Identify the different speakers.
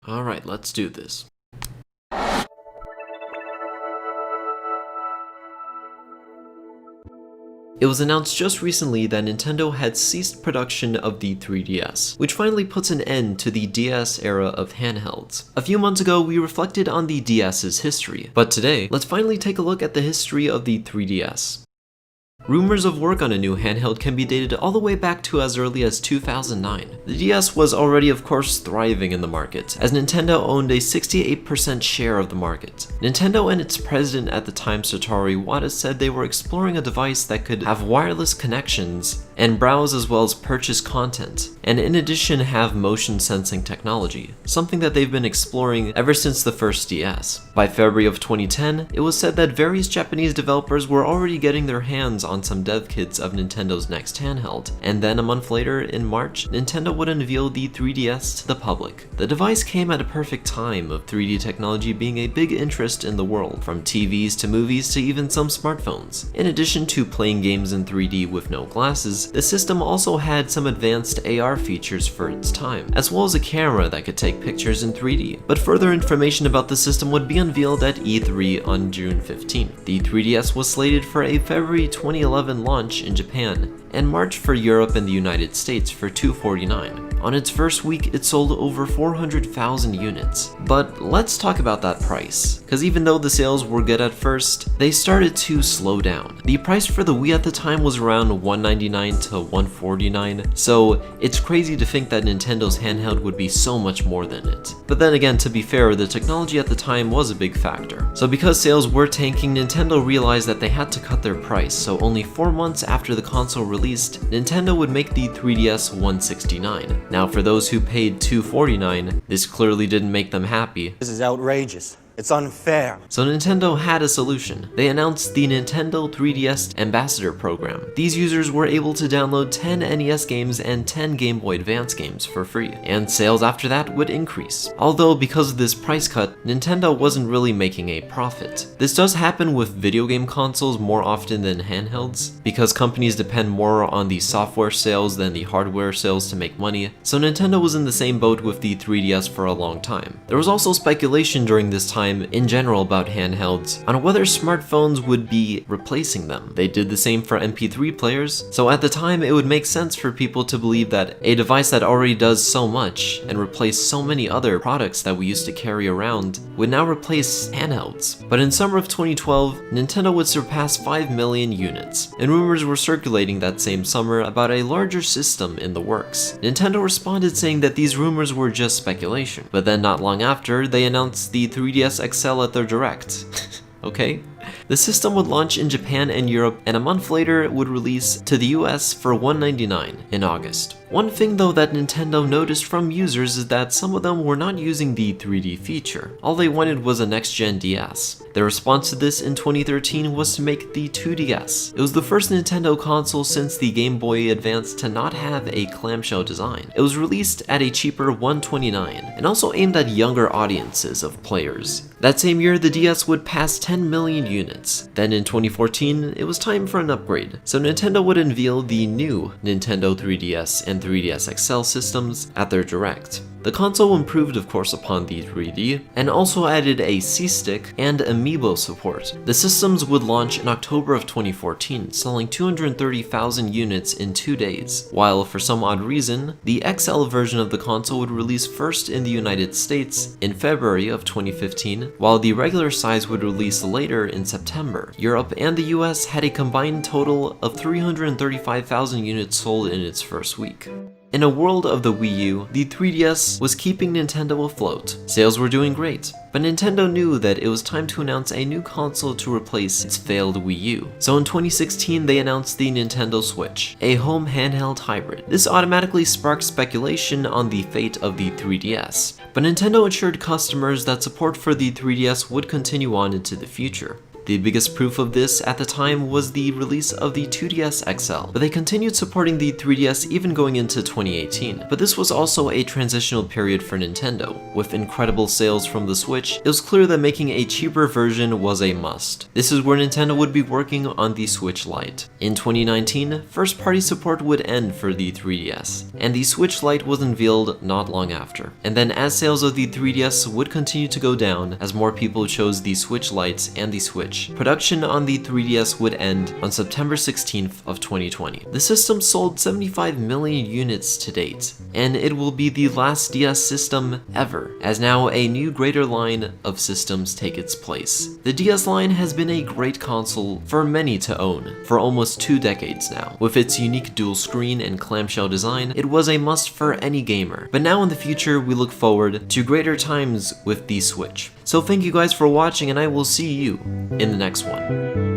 Speaker 1: Alright, let's do this. It was announced just recently that Nintendo had ceased production of the 3DS, which finally puts an end to the DS era of handhelds. A few months ago, we reflected on the DS's history, but today, let's finally take a look at the history of the 3DS. Rumors of work on a new handheld can be dated all the way back to as early as 2009. The DS was already of course thriving in the market, as Nintendo owned a 68% share of the market. Nintendo and its president at the time, Satoru Iwata, said they were exploring a device that could have wireless connections and browse as well as purchase content, and in addition have motion sensing technology, something that they've been exploring ever since the first DS. By February of 2010, it was said that various Japanese developers were already getting their hands on some dev kits of Nintendo's next handheld, and then a month later, in March, Nintendo would unveil the 3DS to the public. The device came at a perfect time of 3D technology being a big interest in the world, from TVs to movies to even some smartphones. In addition to playing games in 3D with no glasses, the system also had some advanced AR features for its time, as well as a camera that could take pictures in 3D. But further information about the system would be unveiled at E3 on June 15th. The 3DS was slated for a February 2011 launch in Japan, and March for Europe and the United States for $249. On its first week, it sold over 400,000 units. But let's talk about that price, because even though the sales were good at first, they started to slow down. The price for the Wii at the time was around $199 to $149, so it's crazy to think that Nintendo's handheld would be so much more than it. But then again, to be fair, the technology at the time was a big factor. So because sales were tanking, Nintendo realized that they had to cut their price, so only 4 months after the console released, Nintendo would make the 3DS $169. Now for those who paid $249, this clearly didn't make them happy.
Speaker 2: This is outrageous. It's unfair.
Speaker 1: So Nintendo had a solution. They announced the Nintendo 3DS Ambassador Program. These users were able to download 10 NES games and 10 Game Boy Advance games for free, and sales after that would increase. Although because of this price cut, Nintendo wasn't really making a profit. This does happen with video game consoles more often than handhelds, because companies depend more on the software sales than the hardware sales to make money, so Nintendo was in the same boat with the 3DS for a long time. There was also speculation during this time in general about handhelds on whether smartphones would be replacing them. They did the same for MP3 players, so at the time it would make sense for people to believe that a device that already does so much and replace so many other products that we used to carry around would now replace handhelds. But in summer of 2012, Nintendo would surpass 5 million units, and rumors were circulating that same summer about a larger system in the works. Nintendo responded saying that these rumors were just speculation, but then not long after, they announced the 3DS XL at their Direct. Okay? The system would launch in Japan and Europe, and a month later it would release to the US for $199 in August. One thing though that Nintendo noticed from users is that some of them were not using the 3D feature. All they wanted was a next-gen DS. Their response to this in 2013 was to make the 2DS. It was the first Nintendo console since the Game Boy Advance to not have a clamshell design. It was released at a cheaper $129, and also aimed at younger audiences of players. That same year, the DS would pass 10 million units. Then in 2014, it was time for an upgrade, so Nintendo would unveil the new Nintendo 3DS and 3DS XL systems at their Direct. The console improved of course upon the 3D, and also added a C-Stick and Amiibo support. The systems would launch in October of 2014, selling 230,000 units in 2 days, while for some odd reason, the XL version of the console would release first in the United States in February of 2015, while the regular size would release later in September. Europe and the US had a combined total of 335,000 units sold in its first week. In a world of the Wii U, the 3DS was keeping Nintendo afloat. Sales were doing great, but Nintendo knew that it was time to announce a new console to replace its failed Wii U. So in 2016, they announced the Nintendo Switch, a home handheld hybrid. This automatically sparked speculation on the fate of the 3DS, but Nintendo assured customers that support for the 3DS would continue on into the future. The biggest proof of this at the time was the release of the 2DS XL, but they continued supporting the 3DS even going into 2018. But this was also a transitional period for Nintendo. With incredible sales from the Switch, it was clear that making a cheaper version was a must. This is where Nintendo would be working on the Switch Lite. In 2019, first-party support would end for the 3DS, and the Switch Lite was unveiled not long after. And then as sales of the 3DS would continue to go down as more people chose the Switch Lite and the Switch, production on the 3DS would end on September 16th of 2020. The system sold 75 million units to date, and it will be the last DS system ever, as now a new greater line of systems take its place. The DS line has been a great console for many to own for almost 2 decades now. With its unique dual screen and clamshell design, it was a must for any gamer. But now in the future, we look forward to greater times with the Switch. So thank you guys for watching, and I will see you in the next one.